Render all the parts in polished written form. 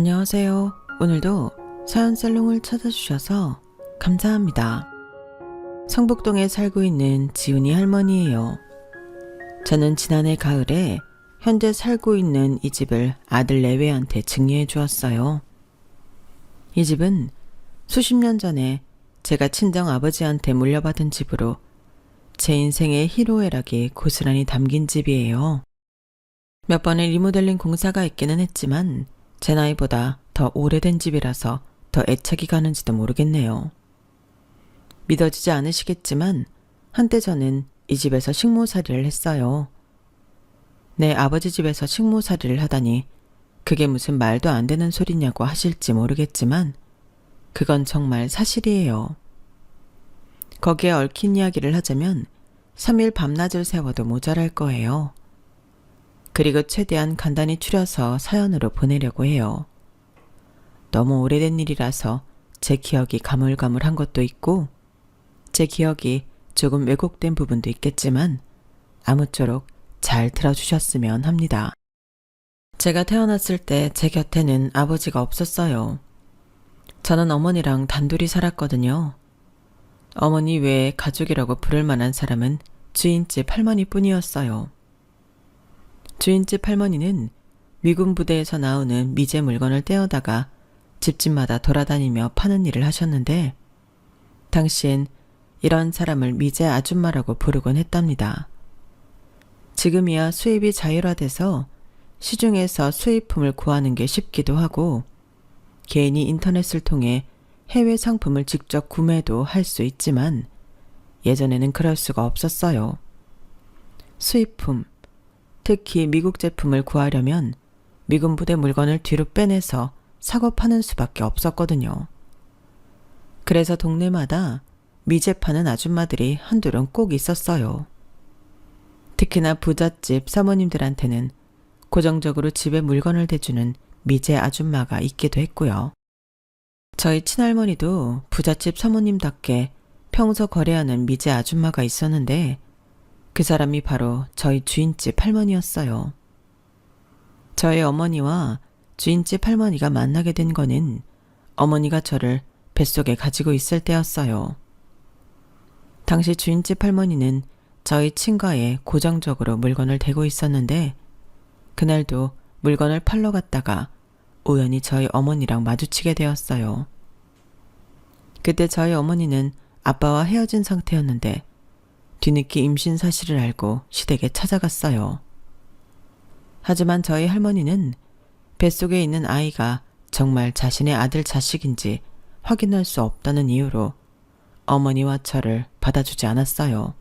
안녕하세요. 오늘도 사연살롱을 찾아주셔서 감사합니다. 성북동에 살고 있는 지훈이 할머니예요. 저는 지난해 가을에 현재 살고 있는 이 집을 아들 내외한테 증여해 주었어요. 이 집은 수십 년 전에 제가 친정 아버지한테 물려받은 집으로 제 인생의 희로애락이 고스란히 담긴 집이에요. 몇 번의 리모델링 공사가 있기는 했지만 제 나이보다 더 오래된 집이라서 더 애착이 가는지도 모르겠네요. 믿어지지 않으시겠지만 한때 저는 이 집에서 식모살이를 했어요. 내 아버지 집에서 식모살이를 하다니 그게 무슨 말도 안 되는 소리냐고 하실지 모르겠지만 그건 정말 사실이에요. 거기에 얽힌 이야기를 하자면 3일 밤낮을 세워도 모자랄 거예요. 그리고 최대한 간단히 추려서 사연으로 보내려고 해요. 너무 오래된 일이라서 제 기억이 가물가물한 것도 있고 제 기억이 조금 왜곡된 부분도 있겠지만 아무쪼록 잘 들어주셨으면 합니다. 제가 태어났을 때 제 곁에는 아버지가 없었어요. 저는 어머니랑 단둘이 살았거든요. 어머니 외에 가족이라고 부를 만한 사람은 주인집 할머니뿐이었어요. 주인집 할머니는 미군 부대에서 나오는 미제 물건을 떼어다가 집집마다 돌아다니며 파는 일을 하셨는데 당시엔 이런 사람을 미제 아줌마라고 부르곤 했답니다. 지금이야 수입이 자율화돼서 시중에서 수입품을 구하는 게 쉽기도 하고 개인이 인터넷을 통해 해외 상품을 직접 구매도 할 수 있지만 예전에는 그럴 수가 없었어요. 수입품, 특히 미국 제품을 구하려면 미군 부대 물건을 뒤로 빼내서 사고 파는 수밖에 없었거든요. 그래서 동네마다 미제 파는 아줌마들이 한둘은 꼭 있었어요. 특히나 부잣집 사모님들한테는 고정적으로 집에 물건을 대주는 미제 아줌마가 있기도 했고요. 저희 친할머니도 부잣집 사모님답게 평소 거래하는 미제 아줌마가 있었는데 그 사람이 바로 저희 주인집 할머니였어요. 저희 어머니와 주인집 할머니가 만나게 된 거는 어머니가 저를 뱃속에 가지고 있을 때였어요. 당시 주인집 할머니는 저희 친가에 고정적으로 물건을 대고 있었는데 그날도 물건을 팔러 갔다가 우연히 저희 어머니랑 마주치게 되었어요. 그때 저희 어머니는 아빠와 헤어진 상태였는데 뒤늦게 임신 사실을 알고 시댁에 찾아갔어요. 하지만 저희 할머니는 뱃속에 있는 아이가 정말 자신의 아들 자식인지 확인할 수 없다는 이유로 어머니와 저를 받아주지 않았어요.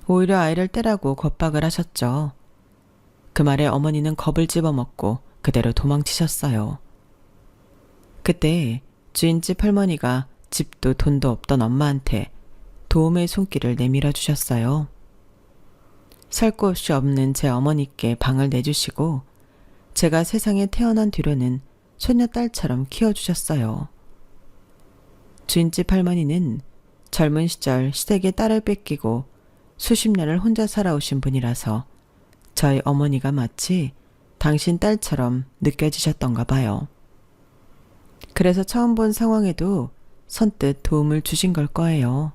오히려 아이를 떼라고 겁박을 하셨죠. 그 말에 어머니는 겁을 집어먹고 그대로 도망치셨어요. 그때 주인집 할머니가 집도 돈도 없던 엄마한테 도움의 손길을 내밀어 주셨어요. 살 거 없이 없는 제 어머니께 방을 내주시고 제가 세상에 태어난 뒤로는 손녀딸처럼 키워주셨어요. 주인집 할머니는 젊은 시절 시댁에 딸을 뺏기고 수십 년을 혼자 살아오신 분이라서 저희 어머니가 마치 당신 딸처럼 느껴지셨던가 봐요. 그래서 처음 본 상황에도 선뜻 도움을 주신 걸 거예요.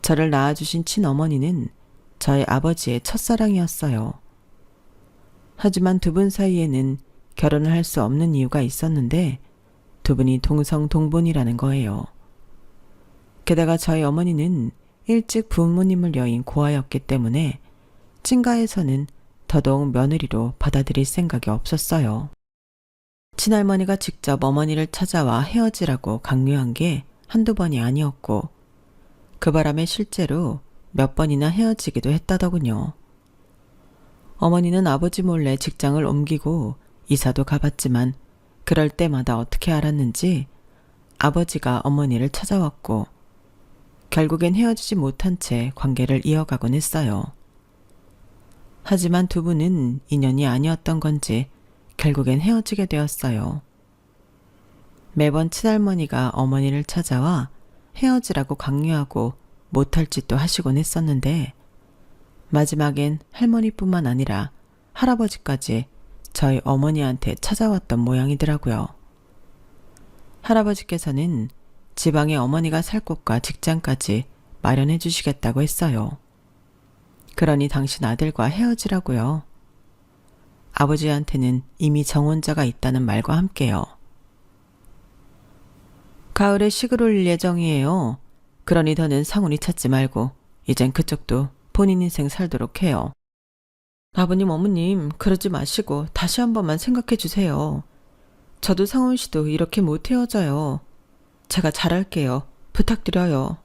저를 낳아주신 친어머니는 저희 아버지의 첫사랑이었어요. 하지만 두 분 사이에는 결혼을 할 수 없는 이유가 있었는데 두 분이 동성동본이라는 거예요. 게다가 저희 어머니는 일찍 부모님을 여인 고아였기 때문에 친가에서는 더더욱 며느리로 받아들일 생각이 없었어요. 친할머니가 직접 어머니를 찾아와 헤어지라고 강요한 게 한두 번이 아니었고 그 바람에 실제로 몇 번이나 헤어지기도 했다더군요. 어머니는 아버지 몰래 직장을 옮기고 이사도 가봤지만 그럴 때마다 어떻게 알았는지 아버지가 어머니를 찾아왔고 결국엔 헤어지지 못한 채 관계를 이어가곤 했어요. 하지만 두 분은 인연이 아니었던 건지 결국엔 헤어지게 되었어요. 매번 친할머니가 어머니를 찾아와 헤어지라고 강요하고 못할 짓도 하시곤 했었는데 마지막엔 할머니뿐만 아니라 할아버지까지 저희 어머니한테 찾아왔던 모양이더라고요. 할아버지께서는 지방에 어머니가 살 곳과 직장까지 마련해 주시겠다고 했어요. 그러니 당신 아들과 헤어지라고요. 아버지한테는 이미 정혼자가 있다는 말과 함께요. 가을에 시골 올 예정이에요. 그러니 더는 상훈이 찾지 말고 이젠 그쪽도 본인 인생 살도록 해요. 아버님, 어머님, 그러지 마시고 다시 한 번만 생각해 주세요. 저도 상훈 씨도 이렇게 못 헤어져요. 제가 잘할게요. 부탁드려요.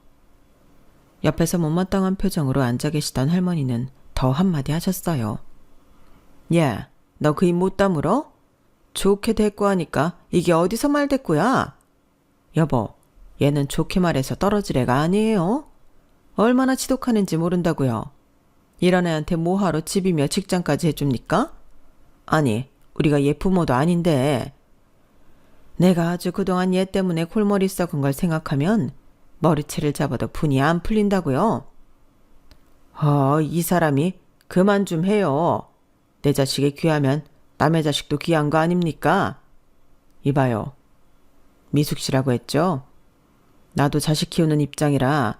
옆에서 못마땅한 표정으로 앉아 계시던 할머니는 더 한마디 하셨어요. 야, 너 그 입 못 다물어? 좋게 대꾸하니까 이게 어디서 말대꾸야? 여보, 얘는 좋게 말해서 떨어질 애가 아니에요. 얼마나 지독하는지 모른다고요. 이런 애한테 뭐하러 집이며 직장까지 해줍니까? 아니, 우리가 얘 부모도 아닌데. 내가 아주 그동안 얘 때문에 골머리 썩은 걸 생각하면 머리채를 잡아도 분이 안 풀린다고요. 이 사람이 그만 좀 해요. 내 자식이 귀하면 남의 자식도 귀한 거 아닙니까? 이봐요. 미숙 씨라고 했죠? 나도 자식 키우는 입장이라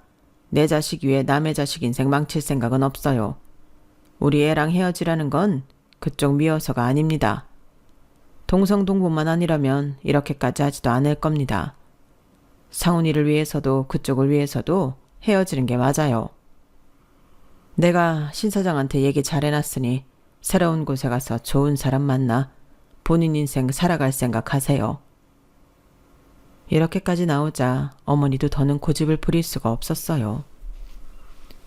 내 자식 위에 남의 자식 인생 망칠 생각은 없어요. 우리 애랑 헤어지라는 건 그쪽 미워서가 아닙니다. 동성동본만 아니라면 이렇게까지 하지도 않을 겁니다. 상훈이를 위해서도 그쪽을 위해서도 헤어지는 게 맞아요. 내가 신 사장한테 얘기 잘 해놨으니 새로운 곳에 가서 좋은 사람 만나 본인 인생 살아갈 생각하세요. 이렇게까지 나오자 어머니도 더는 고집을 부릴 수가 없었어요.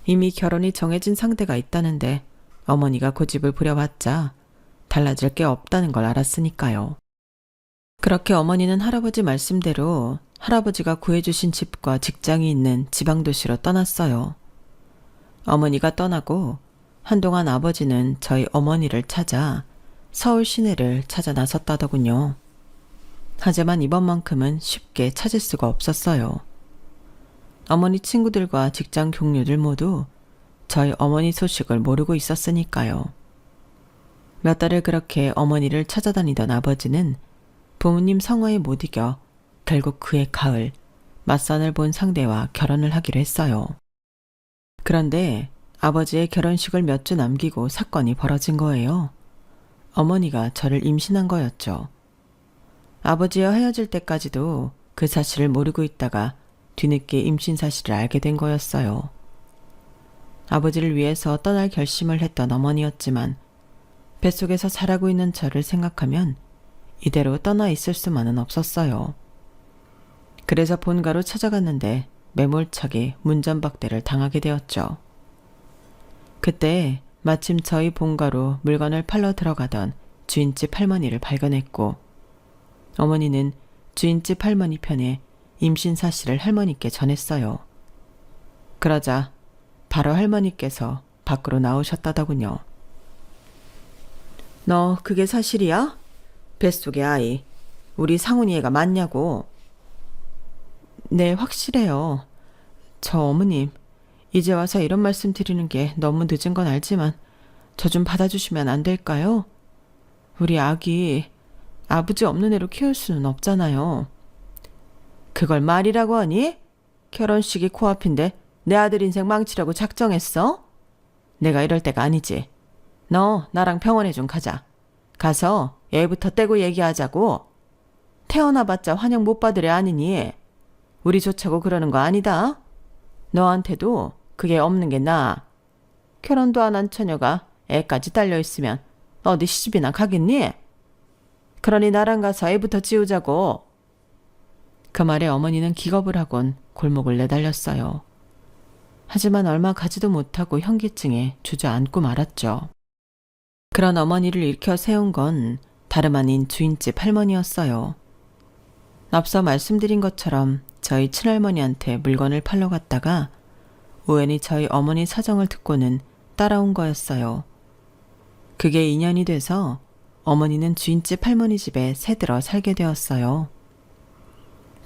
이미 결혼이 정해진 상대가 있다는데 어머니가 고집을 부려봤자 달라질 게 없다는 걸 알았으니까요. 그렇게 어머니는 할아버지 말씀대로 할아버지가 구해주신 집과 직장이 있는 지방도시로 떠났어요. 어머니가 떠나고 한동안 아버지는 저희 어머니를 찾아 서울 시내를 찾아 나섰다더군요. 하지만 이번만큼은 쉽게 찾을 수가 없었어요. 어머니 친구들과 직장 동료들 모두 저희 어머니 소식을 모르고 있었으니까요. 몇 달을 그렇게 어머니를 찾아다니던 아버지는 부모님 성화에 못 이겨 결국 그해 가을 맞선을 본 상대와 결혼을 하기로 했어요. 그런데 아버지의 결혼식을 몇 주 남기고 사건이 벌어진 거예요. 어머니가 저를 임신한 거였죠. 아버지와 헤어질 때까지도 그 사실을 모르고 있다가 뒤늦게 임신 사실을 알게 된 거였어요. 아버지를 위해서 떠날 결심을 했던 어머니였지만 뱃속에서 자라고 있는 저를 생각하면 이대로 떠나 있을 수만은 없었어요. 그래서 본가로 찾아갔는데 매몰차게 문전박대를 당하게 되었죠. 그때 마침 저희 본가로 물건을 팔러 들어가던 주인집 할머니를 발견했고 어머니는 주인집 할머니 편에 임신 사실을 할머니께 전했어요. 그러자 바로 할머니께서 밖으로 나오셨다더군요. 너 그게 사실이야? 뱃속의 아이, 우리 상훈이 애가 맞냐고. 네, 확실해요. 저 어머님, 이제 와서 이런 말씀 드리는 게 너무 늦은 건 알지만 저 좀 받아주시면 안 될까요? 우리 아기 아버지 없는 애로 키울 수는 없잖아요. 그걸 말이라고 하니? 결혼식이 코앞인데 내 아들 인생 망치려고 작정했어? 내가 이럴 때가 아니지. 너 나랑 병원에 좀 가자. 가서 애부터 떼고 얘기하자고. 태어나봤자 환영 못 받을 애 아니니. 우리 좋자고 그러는 거 아니다. 너한테도 그게 없는 게 나아. 결혼도 안 한 처녀가 애까지 딸려있으면 어디 시집이나 가겠니? 그러니 나랑 가서 애부터 지우자고. 그 말에 어머니는 기겁을 하곤 골목을 내달렸어요. 하지만 얼마 가지도 못하고 현기증에 주저앉고 말았죠. 그런 어머니를 일으켜 세운 건 다름 아닌 주인집 할머니였어요. 앞서 말씀드린 것처럼 저희 친할머니한테 물건을 팔러 갔다가 우연히 저희 어머니 사정을 듣고는 따라온 거였어요. 그게 인연이 돼서 어머니는 주인집 할머니 집에 새들어 살게 되었어요.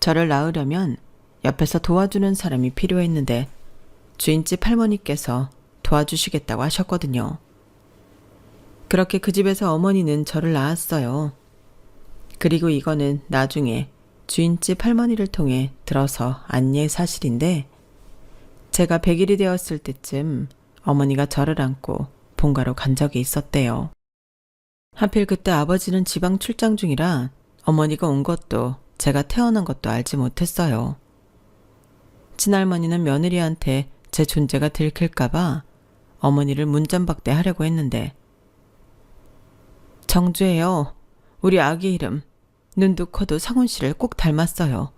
저를 낳으려면 옆에서 도와주는 사람이 필요했는데 주인집 할머니께서 도와주시겠다고 하셨거든요. 그렇게 그 집에서 어머니는 저를 낳았어요. 그리고 이거는 나중에 주인집 할머니를 통해 들어서 안예 사실인데, 제가 100일이 되었을 때쯤 어머니가 저를 안고 본가로 간 적이 있었대요. 하필 그때 아버지는 지방 출장 중이라 어머니가 온 것도 제가 태어난 것도 알지 못했어요. 친할머니는 며느리한테 제 존재가 들킬까봐 어머니를 문전박대 하려고 했는데, 정주예요. 우리 아기 이름. 눈도 커도 상훈 씨를 꼭 닮았어요.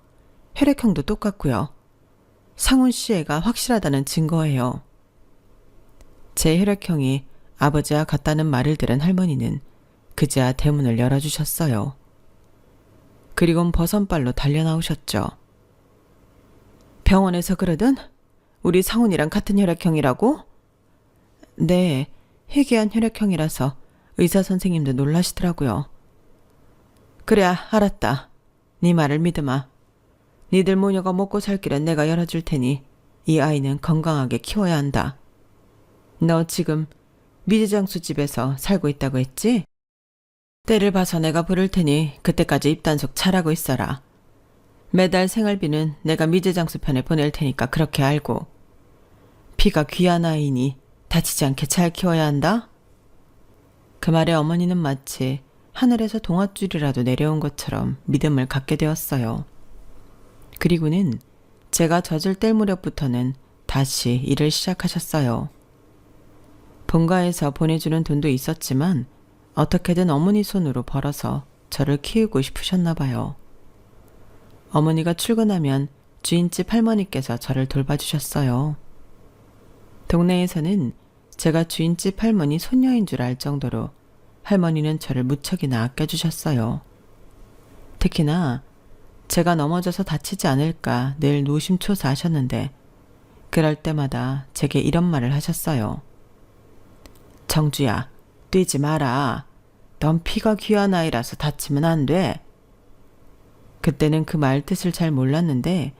혈액형도 똑같고요. 상훈 씨 애가 확실하다는 증거예요. 제 혈액형이 아버지와 같다는 말을 들은 할머니는 그제야 대문을 열어주셨어요. 그리곤 버선발로 달려나오셨죠. 병원에서 그러든? 우리 상훈이랑 같은 혈액형이라고? 네, 희귀한 혈액형이라서 의사 선생님도 놀라시더라고요. 그래, 알았다. 네 말을 믿으마. 니들 모녀가 먹고 살 길은 내가 열어줄 테니 이 아이는 건강하게 키워야 한다. 너 지금 미제장수 집에서 살고 있다고 했지? 때를 봐서 내가 부를 테니 그때까지 입단속 잘하고 있어라. 매달 생활비는 내가 미제장수 편에 보낼 테니까 그렇게 알고. 피가 귀한 아이니 다치지 않게 잘 키워야 한다. 그 말에 어머니는 마치 하늘에서 동아줄이라도 내려온 것처럼 믿음을 갖게 되었어요. 그리고는 제가 젖을 뗄 무렵부터는 다시 일을 시작하셨어요. 본가에서 보내주는 돈도 있었지만 어떻게든 어머니 손으로 벌어서 저를 키우고 싶으셨나 봐요. 어머니가 출근하면 주인집 할머니께서 저를 돌봐주셨어요. 동네에서는 제가 주인집 할머니 손녀인 줄 알 정도로 할머니는 저를 무척이나 아껴주셨어요. 특히나 제가 넘어져서 다치지 않을까 늘 노심초사하셨는데, 그럴 때마다 제게 이런 말을 하셨어요. 정주야, 뛰지 마라. 넌 피가 귀한 아이라서 다치면 안 돼. 그때는 그 말 뜻을 잘 몰랐는데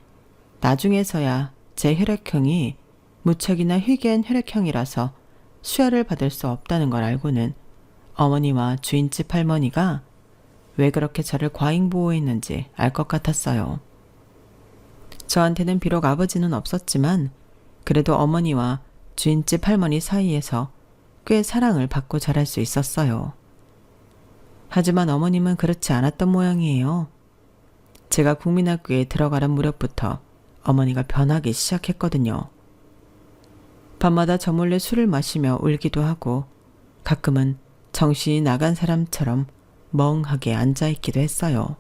나중에서야 제 혈액형이 무척이나 희귀한 혈액형이라서 수혈을 받을 수 없다는 걸 알고는 어머니와 주인집 할머니가 왜 그렇게 저를 과잉보호했는지 알 것 같았어요. 저한테는 비록 아버지는 없었지만 그래도 어머니와 주인집 할머니 사이에서 꽤 사랑을 받고 자랄 수 있었어요. 하지만 어머님은 그렇지 않았던 모양이에요. 제가 국민학교에 들어가는 무렵부터 어머니가 변하기 시작했거든요. 밤마다 저 몰래 술을 마시며 울기도 하고 가끔은 정신이 나간 사람처럼 멍하게 앉아있기도 했어요.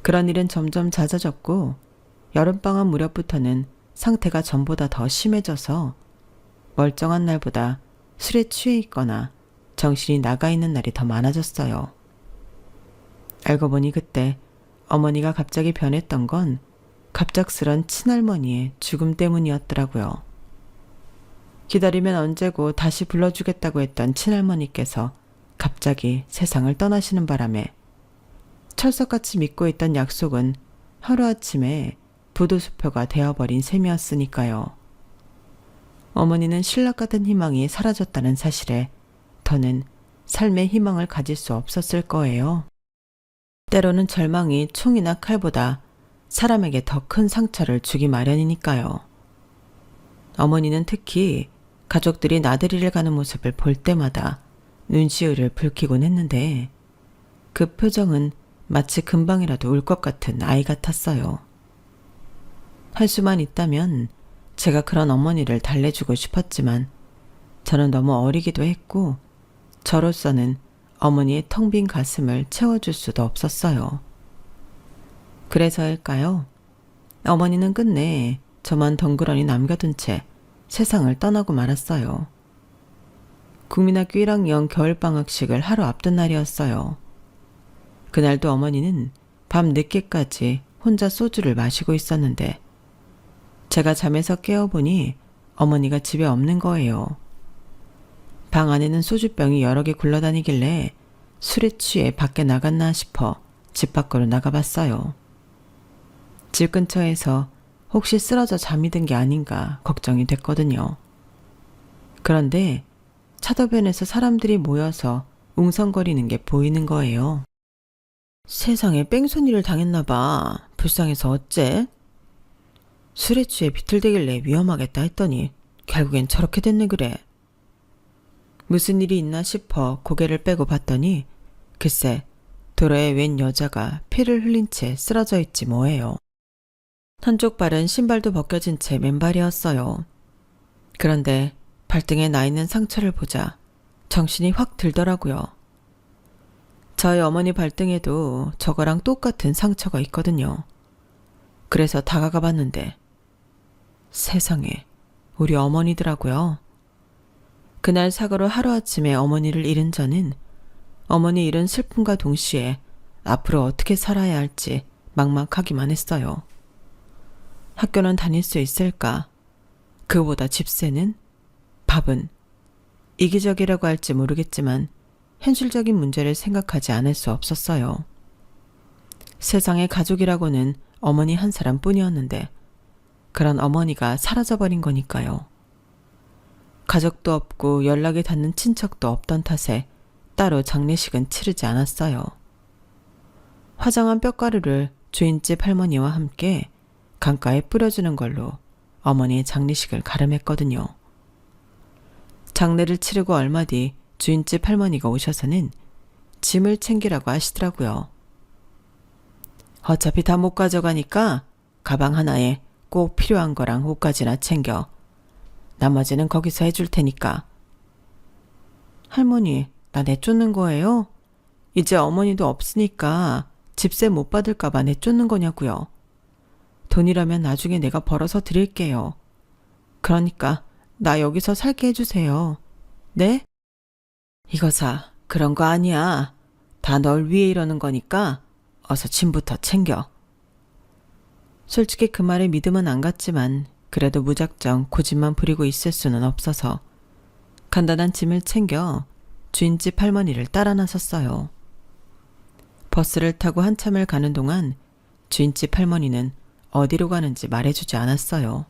그런 일은 점점 잦아졌고 여름방학 무렵부터는 상태가 전보다 더 심해져서 멀쩡한 날보다 술에 취해 있거나 정신이 나가 있는 날이 더 많아졌어요. 알고 보니 그때 어머니가 갑자기 변했던 건 갑작스런 친할머니의 죽음 때문이었더라고요. 기다리면 언제고 다시 불러주겠다고 했던 친할머니께서 갑자기 세상을 떠나시는 바람에 철석같이 믿고 있던 약속은 하루아침에 부도수표가 되어버린 셈이었으니까요. 어머니는 신락 같은 희망이 사라졌다는 사실에 더는 삶의 희망을 가질 수 없었을 거예요. 때로는 절망이 총이나 칼보다 사람에게 더 큰 상처를 주기 마련이니까요. 어머니는 특히 가족들이 나들이를 가는 모습을 볼 때마다 눈시울을 붉히곤 했는데 그 표정은 마치 금방이라도 울 것 같은 아이 같았어요. 할 수만 있다면 제가 그런 어머니를 달래주고 싶었지만 저는 너무 어리기도 했고 저로서는 어머니의 텅 빈 가슴을 채워줄 수도 없었어요. 그래서일까요? 어머니는 끝내 저만 덩그러니 남겨둔 채 세상을 떠나고 말았어요. 국민학교 1학년 겨울방학식을 하루 앞둔 날이었어요. 그날도 어머니는 밤 늦게까지 혼자 소주를 마시고 있었는데 제가 잠에서 깨어보니 어머니가 집에 없는 거예요. 방 안에는 소주병이 여러 개 굴러다니길래 술에 취해 밖에 나갔나 싶어 집 밖으로 나가봤어요. 집 근처에서 혹시 쓰러져 잠이 든 게 아닌가 걱정이 됐거든요. 그런데 차도변에서 사람들이 모여서 웅성거리는 게 보이는 거예요. 세상에 뺑소니를 당했나 봐. 불쌍해서 어째? 술에 취해 비틀대길래 위험하겠다 했더니 결국엔 저렇게 됐네 그래. 무슨 일이 있나 싶어 고개를 빼고 봤더니 글쎄 도로에 웬 여자가 피를 흘린 채 쓰러져 있지 뭐예요. 한쪽 발은 신발도 벗겨진 채 맨발이었어요. 그런데 발등에 나 있는 상처를 보자 정신이 확 들더라고요. 저희 어머니 발등에도 저거랑 똑같은 상처가 있거든요. 그래서 다가가 봤는데 세상에 우리 어머니더라고요. 그날 사고로 하루아침에 어머니를 잃은 저는 어머니 잃은 슬픔과 동시에 앞으로 어떻게 살아야 할지 막막하기만 했어요. 학교는 다닐 수 있을까? 그보다 집세는? 밥은? 이기적이라고 할지 모르겠지만 현실적인 문제를 생각하지 않을 수 없었어요. 세상에 가족이라고는 어머니 한 사람 뿐이었는데 그런 어머니가 사라져버린 거니까요. 가족도 없고 연락이 닿는 친척도 없던 탓에 따로 장례식은 치르지 않았어요. 화장한 뼈가루를 주인집 할머니와 함께 강가에 뿌려주는 걸로 어머니의 장례식을 가름했거든요. 장례를 치르고 얼마 뒤 주인집 할머니가 오셔서는 짐을 챙기라고 하시더라고요. 어차피 다 못 가져가니까 가방 하나에 꼭 필요한 거랑 옷까지나 챙겨. 나머지는 거기서 해줄 테니까. 할머니, 나 내쫓는 거예요? 이제 어머니도 없으니까 집세 못 받을까 봐 내쫓는 거냐고요. 돈이라면 나중에 내가 벌어서 드릴게요. 그러니까 나 여기서 살게 해주세요. 네? 이거사, 그런 거 아니야. 다 널 위해 이러는 거니까 어서 짐부터 챙겨. 솔직히 그 말에 믿음은 안 갔지만 그래도 무작정 고집만 부리고 있을 수는 없어서 간단한 짐을 챙겨 주인집 할머니를 따라 나섰어요. 버스를 타고 한참을 가는 동안 주인집 할머니는 어디로 가는지 말해주지 않았어요.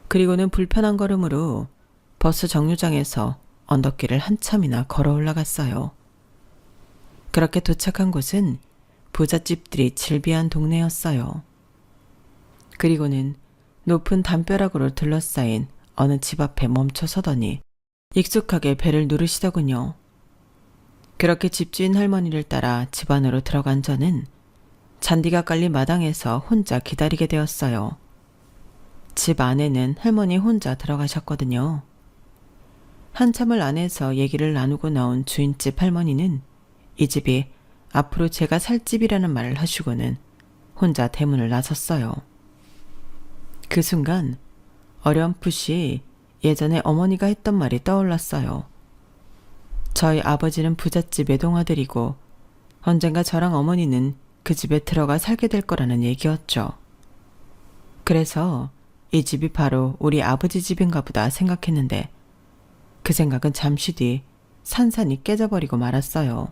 그리고는 불편한 걸음으로 버스 정류장에서 언덕길을 한참이나 걸어 올라갔어요. 그렇게 도착한 곳은 부잣집들이 질비한 동네였어요. 그리고는 높은 담벼락으로 둘러싸인 어느 집 앞에 멈춰 서더니 익숙하게 배를 누르시더군요. 그렇게 집주인 할머니를 따라 집 안으로 들어간 저는 잔디가 깔린 마당에서 혼자 기다리게 되었어요. 집 안에는 할머니 혼자 들어가셨거든요. 한참을 안에서 얘기를 나누고 나온 주인집 할머니는 이 집이 앞으로 제가 살 집이라는 말을 하시고는 혼자 대문을 나섰어요. 그 순간 어렴풋이 예전에 어머니가 했던 말이 떠올랐어요. 저희 아버지는 부잣집 외동아들이고 언젠가 저랑 어머니는 그 집에 들어가 살게 될 거라는 얘기였죠. 그래서 이 집이 바로 우리 아버지 집인가 보다 생각했는데 그 생각은 잠시 뒤 산산이 깨져버리고 말았어요.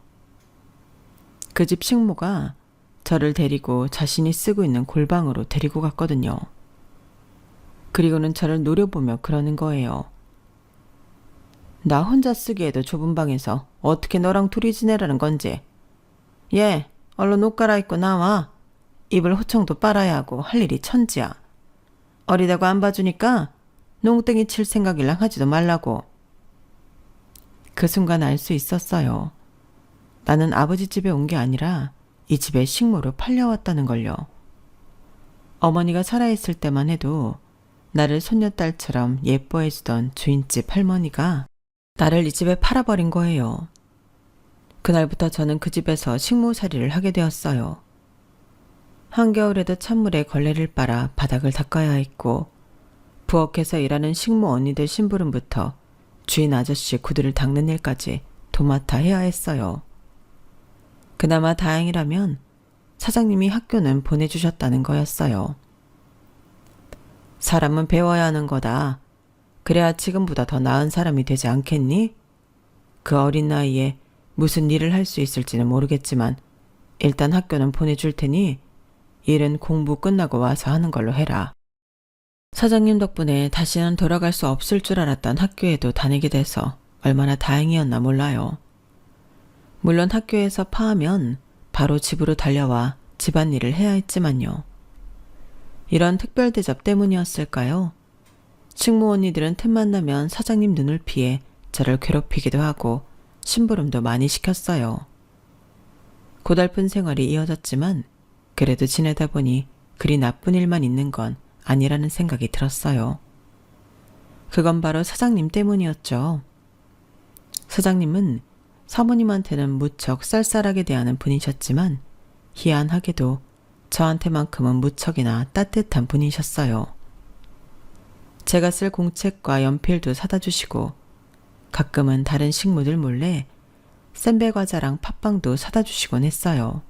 그 집 식모가 저를 데리고 자신이 쓰고 있는 골방으로 데리고 갔거든요. 그리고는 저를 노려보며 그러는 거예요. 나 혼자 쓰기에도 좁은 방에서 어떻게 너랑 둘이 지내라는 건지. 얘, 얼른 옷 갈아입고 나와. 입을 호청도 빨아야 하고 할 일이 천지야. 어리다고 안 봐주니까 농땡이 칠 생각이랑 하지도 말라고. 그 순간 알 수 있었어요. 나는 아버지 집에 온 게 아니라 이 집에 식모로 팔려왔다는 걸요. 어머니가 살아있을 때만 해도 나를 손녀딸처럼 예뻐해주던 주인집 할머니가 나를 이 집에 팔아버린 거예요. 그날부터 저는 그 집에서 식모살이를 하게 되었어요. 한겨울에도 찬물에 걸레를 빨아 바닥을 닦아야 했고 부엌에서 일하는 식모 언니들 심부름부터 주인 아저씨 구두를 닦는 일까지 도맡아 해야 했어요. 그나마 다행이라면 사장님이 학교는 보내주셨다는 거였어요. 사람은 배워야 하는 거다. 그래야 지금보다 더 나은 사람이 되지 않겠니? 그 어린 나이에 무슨 일을 할 수 있을지는 모르겠지만 일단 학교는 보내줄 테니 일은 공부 끝나고 와서 하는 걸로 해라. 사장님 덕분에 다시는 돌아갈 수 없을 줄 알았던 학교에도 다니게 돼서 얼마나 다행이었나 몰라요. 물론 학교에서 파하면 바로 집으로 달려와 집안일을 해야 했지만요. 이런 특별 대접 때문이었을까요? 식모 언니들은 틈만 나면 사장님 눈을 피해 저를 괴롭히기도 하고 심부름도 많이 시켰어요. 고달픈 생활이 이어졌지만 그래도 지내다 보니 그리 나쁜 일만 있는 건 아니라는 생각이 들었어요. 그건 바로 사장님 때문이었죠. 사장님은 사모님한테는 무척 쌀쌀하게 대하는 분이셨지만 희한하게도 저한테만큼은 무척이나 따뜻한 분이셨어요. 제가 쓸 공책과 연필도 사다 주시고 가끔은 다른 식모들 몰래 샌베 과자랑 팥빵도 사다 주시곤 했어요.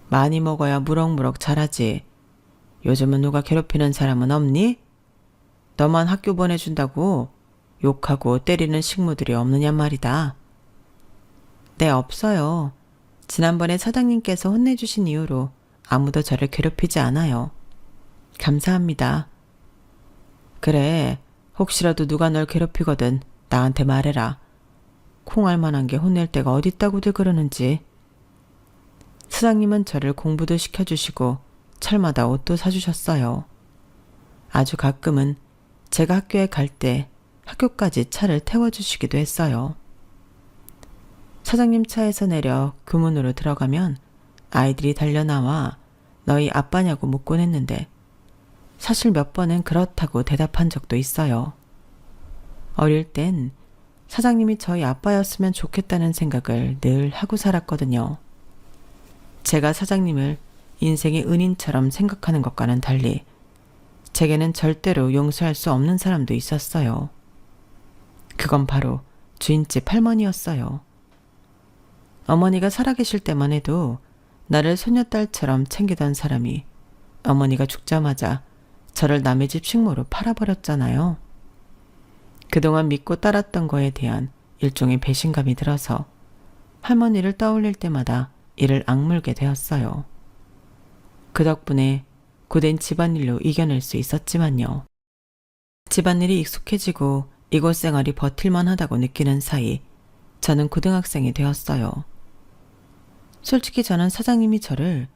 많이 먹어야 무럭무럭 자라지. 요즘은 누가 괴롭히는 사람은 없니? 너만 학교 보내준다고 욕하고 때리는 식모들이 없느냐 말이다. 네, 없어요. 지난번에 사장님께서 혼내주신 이후로 아무도 저를 괴롭히지 않아요. 감사합니다. 그래, 혹시라도 누가 널 괴롭히거든 나한테 말해라. 콩알 만한 게 혼낼 데가 어딨다고들 그러는지. 사장님은 저를 공부도 시켜주시고 철마다 옷도 사주셨어요. 아주 가끔은 제가 학교에 갈 때 학교까지 차를 태워주시기도 했어요. 사장님 차에서 내려 교문으로 들어가면 아이들이 달려나와 너희 아빠냐고 묻곤 했는데 사실 몇 번은 그렇다고 대답한 적도 있어요. 어릴 땐 사장님이 저희 아빠였으면 좋겠다는 생각을 늘 하고 살았거든요. 제가 사장님을 인생의 은인처럼 생각하는 것과는 달리 제게는 절대로 용서할 수 없는 사람도 있었어요. 그건 바로 주인집 할머니였어요. 어머니가 살아계실 때만 해도 나를 소녀딸처럼 챙기던 사람이 어머니가 죽자마자 저를 남의 집 식모로 팔아버렸잖아요. 그동안 믿고 따랐던 거에 대한 일종의 배신감이 들어서 할머니를 떠올릴 때마다 이를 악물게 되었어요. 그 덕분에 고된 집안일로 이겨낼 수 있었지만요. 집안일이 익숙해지고 이곳 생활이 버틸만 하다고 느끼는 사이 저는 고등학생이 되었어요. 솔직히 저는 사장님이 저를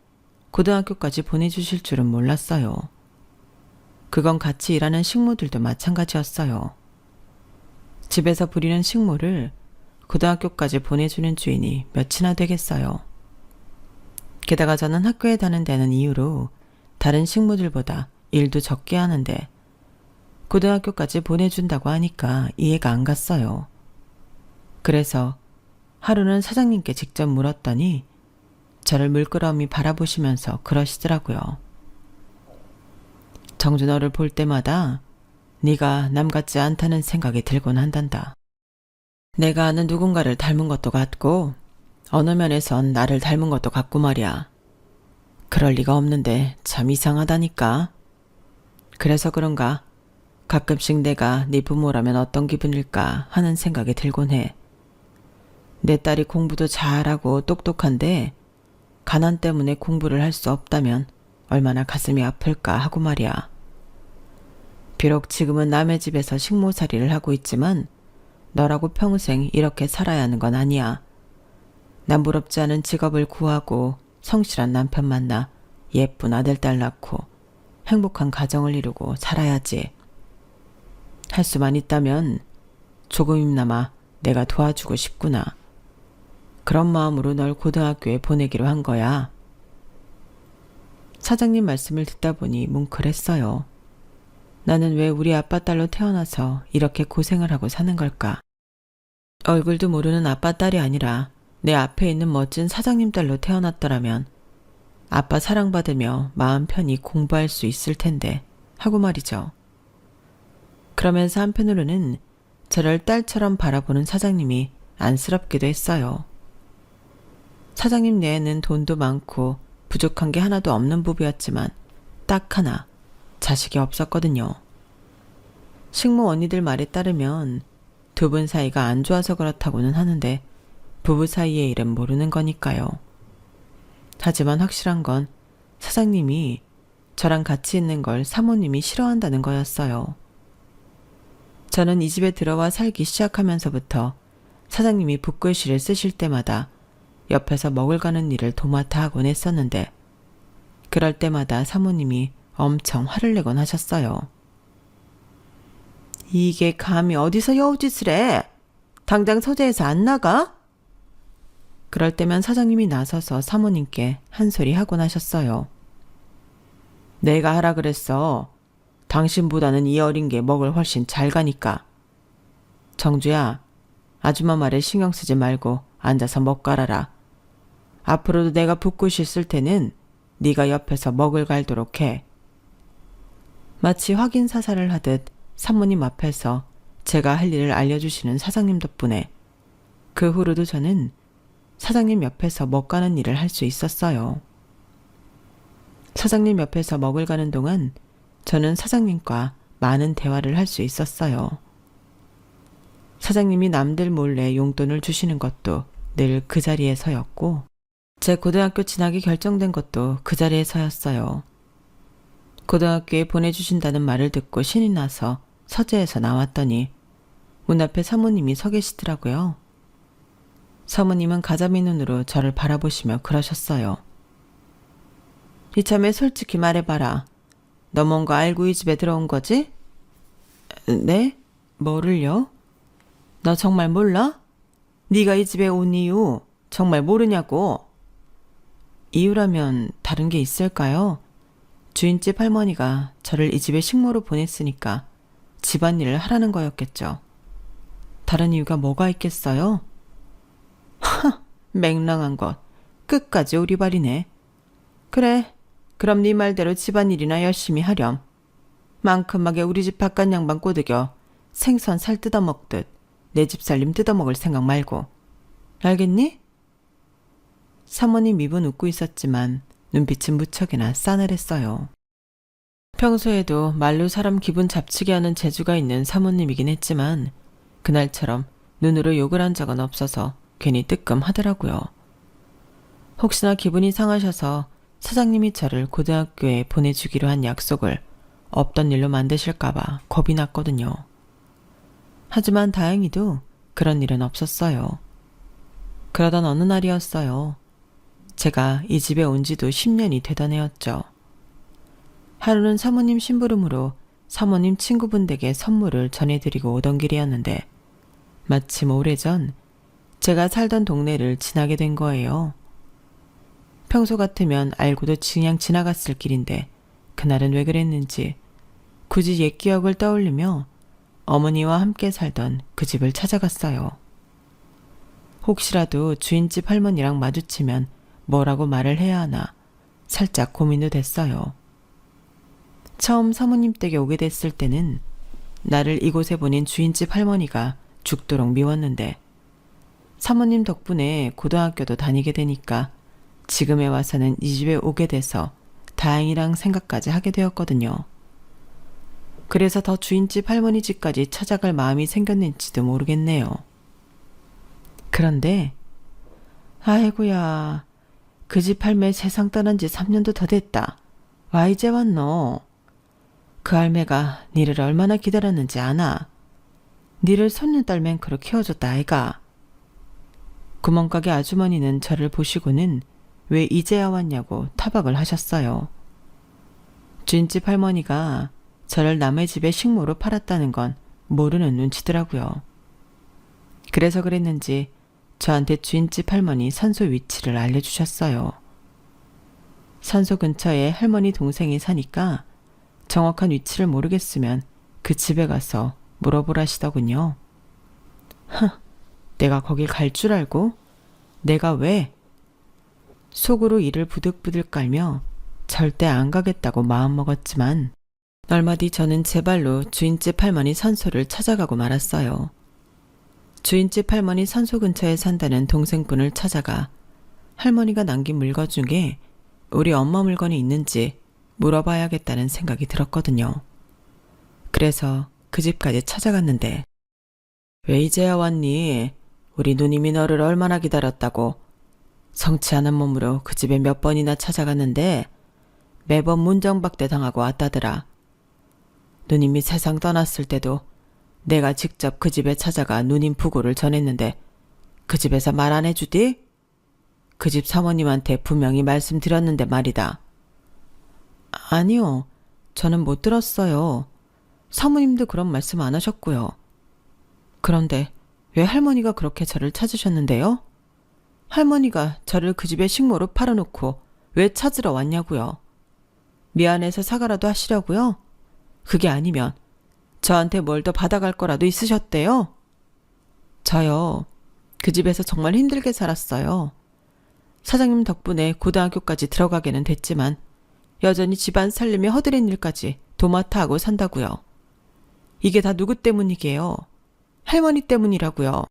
고등학교까지 보내주실 줄은 몰랐어요. 그건 같이 일하는 식모들도 마찬가지였어요. 집에서 부리는 식모를 고등학교까지 보내주는 주인이 몇이나 되겠어요. 게다가 저는 학교에 다닌다는 이유로 다른 식모들보다 일도 적게 하는데 고등학교까지 보내준다고 하니까 이해가 안 갔어요. 그래서 하루는 사장님께 직접 물었더니 저를 물끄러미 바라보시면서 그러시더라고요. 정주 너를 볼 때마다 네가 남 같지 않다는 생각이 들곤 한단다. 내가 아는 누군가를 닮은 것도 같고 어느 면에선 나를 닮은 것도 같고 말이야. 그럴 리가 없는데 참 이상하다니까. 그래서 그런가 가끔씩 내가 네 부모라면 어떤 기분일까 하는 생각이 들곤 해. 내 딸이 공부도 잘하고 똑똑한데 가난 때문에 공부를 할 수 없다면 얼마나 가슴이 아플까 하고 말이야. 비록 지금은 남의 집에서 식모살이를 하고 있지만 너라고 평생 이렇게 살아야 하는 건 아니야. 남부럽지 않은 직업을 구하고 성실한 남편 만나 예쁜 아들 딸 낳고 행복한 가정을 이루고 살아야지. 할 수만 있다면 조금이나마 내가 도와주고 싶구나. 그런 마음으로 널 고등학교에 보내기로 한 거야. 사장님 말씀을 듣다 보니 뭉클했어요. 나는 왜 우리 아빠 딸로 태어나서 이렇게 고생을 하고 사는 걸까? 얼굴도 모르는 아빠 딸이 아니라 내 앞에 있는 멋진 사장님 딸로 태어났더라면 아빠 사랑받으며 마음 편히 공부할 수 있을 텐데 하고 말이죠. 그러면서 한편으로는 저를 딸처럼 바라보는 사장님이 안쓰럽기도 했어요. 사장님 내에는 돈도 많고 부족한 게 하나도 없는 부부였지만 딱 하나 자식이 없었거든요. 식모 언니들 말에 따르면 두 분 사이가 안 좋아서 그렇다고는 하는데 부부 사이의 일은 모르는 거니까요. 하지만 확실한 건 사장님이 저랑 같이 있는 걸 사모님이 싫어한다는 거였어요. 저는 이 집에 들어와 살기 시작하면서부터 사장님이 붓글씨를 쓰실 때마다 옆에서 먹을 가는 일을 도맡아 하곤 했었는데, 그럴 때마다 사모님이 엄청 화를 내곤 하셨어요. 이게 감히 어디서 여우짓을 해? 당장 서재에서 안 나가? 그럴 때면 사장님이 나서서 사모님께 한 소리 하곤 하셨어요. 내가 하라 그랬어. 당신보다는 이 어린 게 먹을 훨씬 잘 가니까. 정주야, 아줌마 말에 신경 쓰지 말고 앉아서 먹 갈아라. 앞으로도 내가 붓굿이 쓸 때는 네가 옆에서 먹을 갈도록 해. 마치 확인 사살을 하듯 사모님 앞에서 제가 할 일을 알려주시는 사장님 덕분에 그 후로도 저는 사장님 옆에서 먹 가는 일을 할 수 있었어요. 사장님 옆에서 먹을 가는 동안 저는 사장님과 많은 대화를 할 수 있었어요. 사장님이 남들 몰래 용돈을 주시는 것도 늘 그 자리에서였고, 제 고등학교 진학이 결정된 것도 그 자리에서였어요. 고등학교에 보내주신다는 말을 듣고 신이 나서 서재에서 나왔더니 문 앞에 사모님이 서 계시더라고요. 사모님은 가자미 눈으로 저를 바라보시며 그러셨어요. 이참에 솔직히 말해봐라. 너 뭔가 알고 이 집에 들어온 거지? 네? 뭐를요? 너 정말 몰라? 네가 이 집에 온 이유 정말 모르냐고. 이유라면 다른 게 있을까요? 주인집 할머니가 저를 이 집에 식모로 보냈으니까 집안일을 하라는 거였겠죠. 다른 이유가 뭐가 있겠어요? 하, 맹랑한 것. 끝까지 오리발이네. 그래, 그럼 네 말대로 집안일이나 열심히 하렴. 만큼하게 우리 집 바깥 양반 꼬드겨 생선 살 뜯어먹듯 내 집 살림 뜯어먹을 생각 말고. 알겠니? 사모님 입은 웃고 있었지만 눈빛은 무척이나 싸늘했어요. 평소에도 말로 사람 기분 잡치게 하는 재주가 있는 사모님이긴 했지만 그날처럼 눈으로 욕을 한 적은 없어서 괜히 뜨끔하더라고요. 혹시나 기분이 상하셔서 사장님이 저를 고등학교에 보내주기로 한 약속을 없던 일로 만드실까봐 겁이 났거든요. 하지만 다행히도 그런 일은 없었어요. 그러던 어느 날이었어요. 제가 이 집에 온 지도 10년이 되던 해였죠. 하루는 사모님 심부름으로 사모님 친구분 댁에 선물을 전해드리고 오던 길이었는데 마침 오래전 제가 살던 동네를 지나게 된 거예요. 평소 같으면 알고도 그냥 지나갔을 길인데 그날은 왜 그랬는지 굳이 옛 기억을 떠올리며 어머니와 함께 살던 그 집을 찾아갔어요. 혹시라도 주인집 할머니랑 마주치면 뭐라고 말을 해야 하나 살짝 고민도 됐어요. 처음 사모님 댁에 오게 됐을 때는 나를 이곳에 보낸 주인집 할머니가 죽도록 미웠는데 사모님 덕분에 고등학교도 다니게 되니까 지금에 와서는 이 집에 오게 돼서 다행이란 생각까지 하게 되었거든요. 그래서 더 주인집 할머니 집까지 찾아갈 마음이 생겼는지도 모르겠네요. 그런데 아이고야, 그 집 할매 세상 떠난 지 3년도 더 됐다. 와 이제 왔노. 그 할매가 니를 얼마나 기다렸는지 아나. 니를 손녀딸 맹크로 키워줬다 아이가. 구멍가게 아주머니는 저를 보시고는 왜 이제야 왔냐고 타박을 하셨어요. 주인집 할머니가 저를 남의 집에 식모로 팔았다는 건 모르는 눈치더라고요. 그래서 그랬는지 저한테 주인집 할머니 산소 위치를 알려주셨어요. 산소 근처에 할머니 동생이 사니까 정확한 위치를 모르겠으면 그 집에 가서 물어보라시더군요. 내가 거길 갈 줄 알고? 내가 왜? 속으로 이를 부득부득 깔며 절대 안 가겠다고 마음먹었지만 얼마 뒤 저는 제 발로 주인집 할머니 산소를 찾아가고 말았어요. 주인집 할머니 산소 근처에 산다는 동생분을 찾아가 할머니가 남긴 물건 중에 우리 엄마 물건이 있는지 물어봐야겠다는 생각이 들었거든요. 그래서 그 집까지 찾아갔는데 왜 이제야 왔니? 우리 누님이 너를 얼마나 기다렸다고. 성치 않은 몸으로 그 집에 몇 번이나 찾아갔는데 매번 문정박대 당하고 왔다더라. 누님이 세상 떠났을 때도 내가 직접 그 집에 찾아가 누님 부고를 전했는데 그 집에서 말 안 해주디? 그 집 사모님한테 분명히 말씀드렸는데 말이다. 아니요. 저는 못 들었어요. 사모님도 그런 말씀 안 하셨고요. 그런데 왜 할머니가 그렇게 저를 찾으셨는데요? 할머니가 저를 그 집에 식모로 팔아놓고 왜 찾으러 왔냐고요? 미안해서 사과라도 하시려고요? 그게 아니면 저한테 뭘 더 받아갈 거라도 있으셨대요? 저요. 그 집에서 정말 힘들게 살았어요. 사장님 덕분에 고등학교까지 들어가게는 됐지만 여전히 집안 살림에 허드렛 일까지 도맡아 하고 산다고요. 이게 다 누구 때문이게요? 할머니 때문이라고요.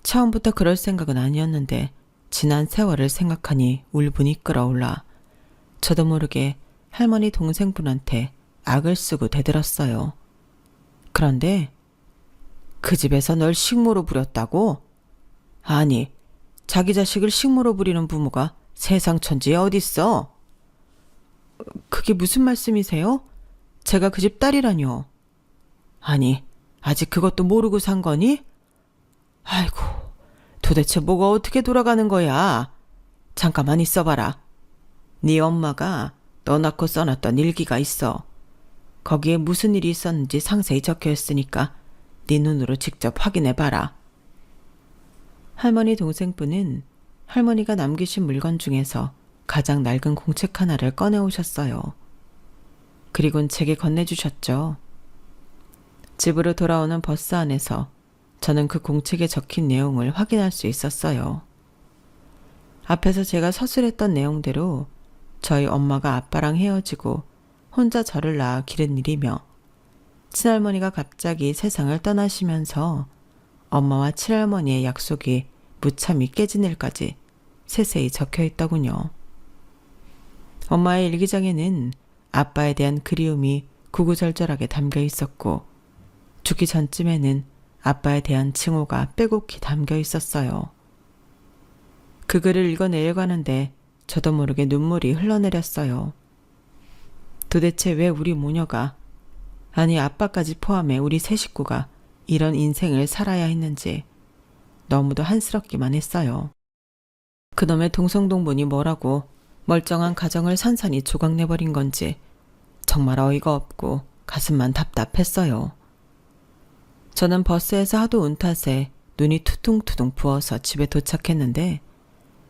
처음부터 그럴 생각은 아니었는데 지난 세월을 생각하니 울분이 끓어올라 저도 모르게 할머니 동생분한테 악을 쓰고 대들었어요. 그런데 그 집에서 널 식모로 부렸다고? 아니, 자기 자식을 식모로 부리는 부모가 세상 천지에 어딨어? 그게 무슨 말씀이세요? 제가 그 집 딸이라뇨. 아니, 아직 그것도 모르고 산 거니? 아이고, 도대체 뭐가 어떻게 돌아가는 거야? 잠깐만 있어봐라. 네 엄마가 너 낳고 써놨던 일기가 있어. 거기에 무슨 일이 있었는지 상세히 적혀 있으니까 네 눈으로 직접 확인해봐라. 할머니 동생분은 할머니가 남기신 물건 중에서 가장 낡은 공책 하나를 꺼내오셨어요. 그리곤 제게 건네주셨죠. 집으로 돌아오는 버스 안에서 저는 그 공책에 적힌 내용을 확인할 수 있었어요. 앞에서 제가 서술했던 내용대로 저희 엄마가 아빠랑 헤어지고 혼자 저를 낳아 기른 일이며 친할머니가 갑자기 세상을 떠나시면서 엄마와 친할머니의 약속이 무참히 깨진 일까지 세세히 적혀 있더군요. 엄마의 일기장에는 아빠에 대한 그리움이 구구절절하게 담겨 있었고 죽기 전쯤에는 아빠에 대한 칭호가 빼곡히 담겨 있었어요. 그 글을 읽어내려고 하는데 저도 모르게 눈물이 흘러내렸어요. 도대체 왜 우리 모녀가, 아니 아빠까지 포함해 우리 세 식구가 이런 인생을 살아야 했는지 너무도 한스럽기만 했어요. 그놈의 동성동본이 뭐라고 멀쩡한 가정을 산산이 조각내버린 건지 정말 어이가 없고 가슴만 답답했어요. 저는 버스에서 하도 운 탓에 눈이 투둥투둥 부어서 집에 도착했는데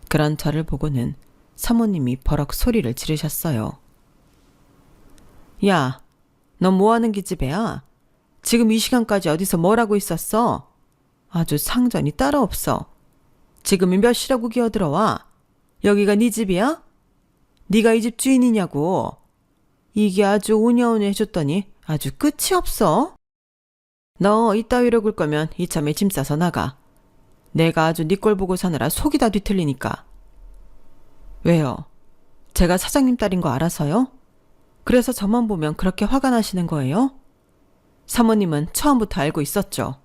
그런 저를 보고는 사모님이 버럭 소리를 지르셨어요. 야, 넌 뭐하는 기집애야? 지금 이 시간까지 어디서 뭘 하고 있었어? 아주 상전이 따로 없어. 지금이 몇 시라고 기어들어와? 여기가 네 집이야? 네가 이 집 주인이냐고. 이게 아주 오냐오냐 해줬더니 아주 끝이 없어. 너 이따위로 굴 거면 이참에 짐 싸서 나가. 내가 아주 네 꼴 보고 사느라 속이 다 뒤틀리니까. 왜요? 제가 사장님 딸인 거 알아서요? 그래서 저만 보면 그렇게 화가 나시는 거예요? 사모님은 처음부터 알고 있었죠.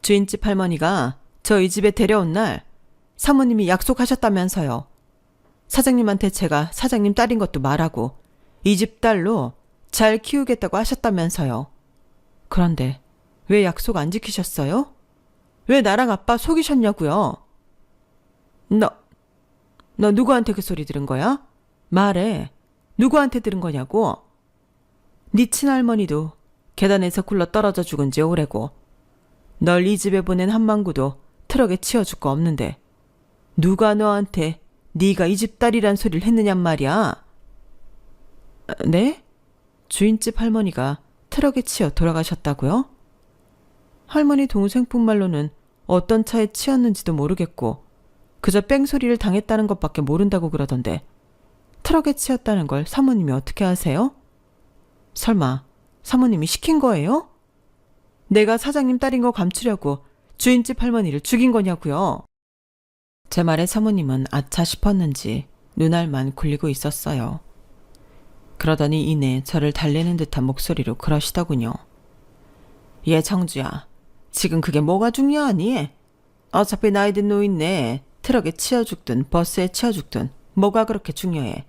주인집 할머니가 저 이 집에 데려온 날 사모님이 약속하셨다면서요. 사장님한테 제가 사장님 딸인 것도 말하고 이 집 딸로 잘 키우겠다고 하셨다면서요. 그런데 왜 약속 안 지키셨어요? 왜 나랑 아빠 속이셨냐고요? 너 누구한테 그 소리 들은 거야? 말해. 누구한테 들은 거냐고? 네 친할머니도 계단에서 굴러 떨어져 죽은 지 오래고 널 이 집에 보낸 한망구도 트럭에 치여줄 거 없는데 누가 너한테 네가 이 집 딸이란 소리를 했느냔 말이야. 네? 주인집 할머니가 트럭에 치여 돌아가셨다고요? 할머니 동생뿐 말로는 어떤 차에 치였는지도 모르겠고 그저 뺑소리를 당했다는 것밖에 모른다고 그러던데 트럭에 치였다는 걸 사모님이 어떻게 아세요? 설마 사모님이 시킨 거예요? 내가 사장님 딸인 거 감추려고 주인집 할머니를 죽인 거냐고요? 제 말에 사모님은 아차 싶었는지 눈알만 굴리고 있었어요. 그러더니 이내 저를 달래는 듯한 목소리로 그러시더군요. 얘 정주야, 지금 그게 뭐가 중요하니? 어차피 나이든 노인네 트럭에 치여 죽든 버스에 치여 죽든 뭐가 그렇게 중요해?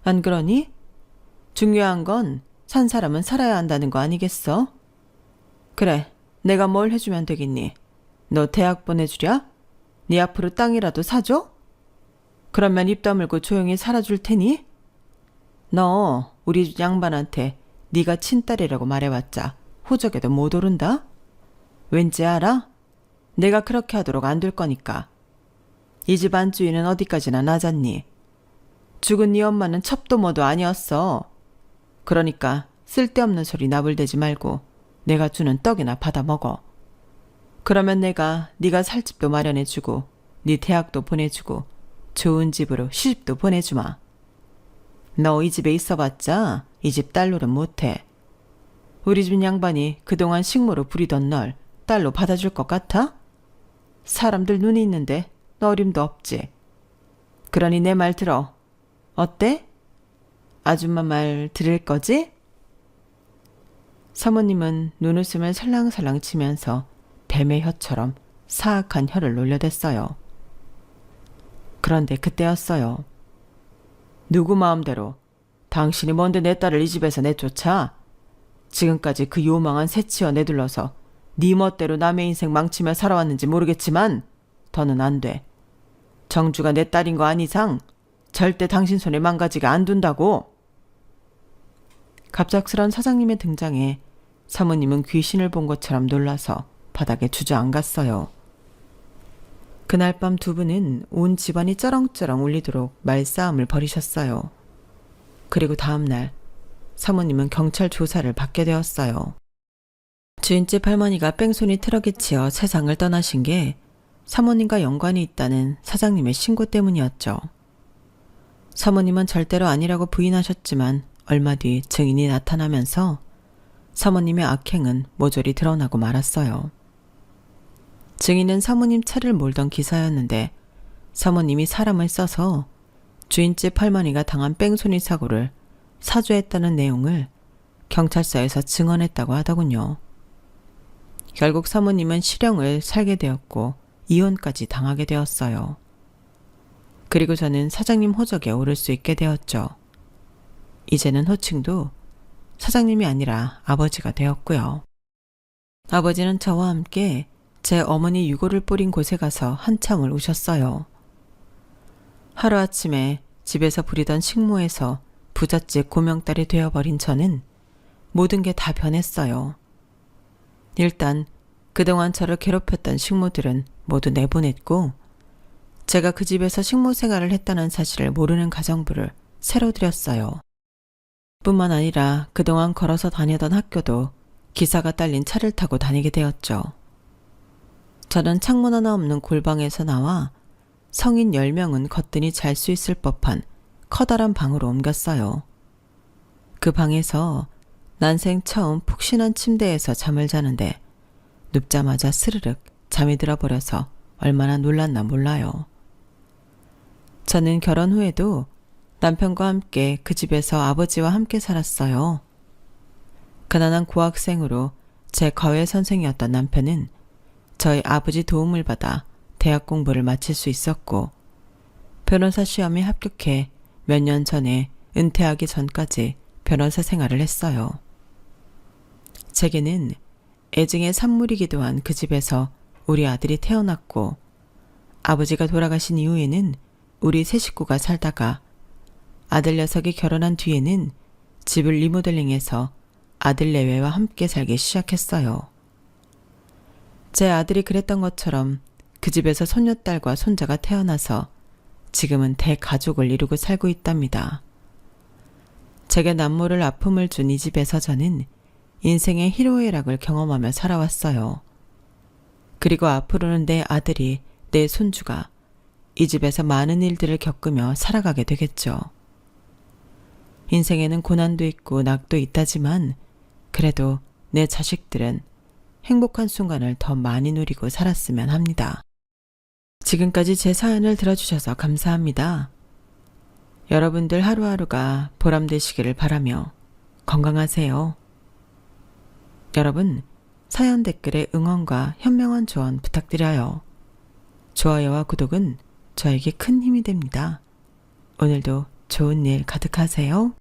안 그러니? 중요한 건 산 사람은 살아야 한다는 거 아니겠어? 그래, 내가 뭘 해주면 되겠니? 너 대학 보내주랴? 네 앞으로 땅이라도 사줘? 그러면 입 다물고 조용히 살아줄 테니? 너 우리 집 양반한테 네가 친딸이라고 말해봤자 호적에도 못 오른다? 왠지 알아? 내가 그렇게 하도록 안 될 거니까. 이 집 안주인은 어디까지나 낮았니? 죽은 네 엄마는 첩도 뭐도 아니었어. 그러니까 쓸데없는 소리 나불대지 말고 내가 주는 떡이나 받아 먹어. 그러면 내가 네가 살 집도 마련해주고 네 대학도 보내주고 좋은 집으로 시집도 보내주마. 너 이 집에 있어봤자 이 집 딸로는 못해. 우리 집 양반이 그동안 식모로 부리던 널 딸로 받아줄 것 같아? 사람들 눈이 있는데 어림도 없지. 그러니 내 말 들어. 어때? 아줌마 말 들을 거지? 사모님은 눈웃음을 살랑살랑 치면서 뱀의 혀처럼 사악한 혀를 놀려댔어요. 그런데 그때였어요. 누구 마음대로 당신이 뭔데 내 딸을 이 집에서 내쫓아? 지금까지 그 요망한 새치어 내둘러서 네 멋대로 남의 인생 망치며 살아왔는지 모르겠지만 더는 안 돼. 정주가 내 딸인 거 아닌 이상 절대 당신 손에 망가지게 안 둔다고. 갑작스런 사장님의 등장에 사모님은 귀신을 본 것처럼 놀라서 바닥에 주저앉았어요. 그날 밤 두 분은 온 집안이 쩌렁쩌렁 울리도록 말싸움을 벌이셨어요. 그리고 다음 날 사모님은 경찰 조사를 받게 되었어요. 주인집 할머니가 뺑소니 트럭에 치여 세상을 떠나신 게 사모님과 연관이 있다는 사장님의 신고 때문이었죠. 사모님은 절대로 아니라고 부인하셨지만 얼마 뒤 증인이 나타나면서 사모님의 악행은 모조리 드러나고 말았어요. 증인은 사모님 차를 몰던 기사였는데 사모님이 사람을 써서 주인집 할머니가 당한 뺑소니 사고를 사주했다는 내용을 경찰서에서 증언했다고 하더군요. 결국 사모님은 실형을 살게 되었고 이혼까지 당하게 되었어요. 그리고 저는 사장님 호적에 오를 수 있게 되었죠. 이제는 호칭도 사장님이 아니라 아버지가 되었고요. 아버지는 저와 함께 제 어머니 유골을 뿌린 곳에 가서 한참을 우셨어요. 하루아침에 집에서 부리던 식모에서 부잣집 고명딸이 되어버린 저는 모든 게 다 변했어요. 일단 그동안 저를 괴롭혔던 식모들은 모두 내보냈고 제가 그 집에서 식모 생활을 했다는 사실을 모르는 가정부를 새로 들였어요. 뿐만 아니라 그동안 걸어서 다니던 학교도 기사가 딸린 차를 타고 다니게 되었죠. 저는 창문 하나 없는 골방에서 나와 성인 10명은 거뜬히 잘 수 있을 법한 커다란 방으로 옮겼어요. 그 방에서 난생 처음 푹신한 침대에서 잠을 자는데 눕자마자 스르륵 잠이 들어버려서 얼마나 놀랐나 몰라요. 저는 결혼 후에도 남편과 함께 그 집에서 아버지와 함께 살았어요. 가난한 고학생으로 제 과외 선생이었던 남편은 저희 아버지 도움을 받아 대학 공부를 마칠 수 있었고 변호사 시험에 합격해 몇 년 전에 은퇴하기 전까지 변호사 생활을 했어요. 제게는 애증의 산물이기도 한 그 집에서 우리 아들이 태어났고 아버지가 돌아가신 이후에는 우리 세 식구가 살다가 아들 녀석이 결혼한 뒤에는 집을 리모델링해서 아들 내외와 함께 살기 시작했어요. 제 아들이 그랬던 것처럼 그 집에서 손녀딸과 손자가 태어나서 지금은 대가족을 이루고 살고 있답니다. 제게 남모를 아픔을 준 이 집에서 저는 인생의 희로애락을 경험하며 살아왔어요. 그리고 앞으로는 내 아들이, 내 손주가 이 집에서 많은 일들을 겪으며 살아가게 되겠죠. 인생에는 고난도 있고 낙도 있다지만 그래도 내 자식들은 행복한 순간을 더 많이 누리고 살았으면 합니다. 지금까지 제 사연을 들어주셔서 감사합니다. 여러분들 하루하루가 보람되시기를 바라며 건강하세요. 여러분, 사연 댓글에 응원과 현명한 조언 부탁드려요. 좋아요와 구독은 저에게 큰 힘이 됩니다. 오늘도 좋은 일 가득하세요.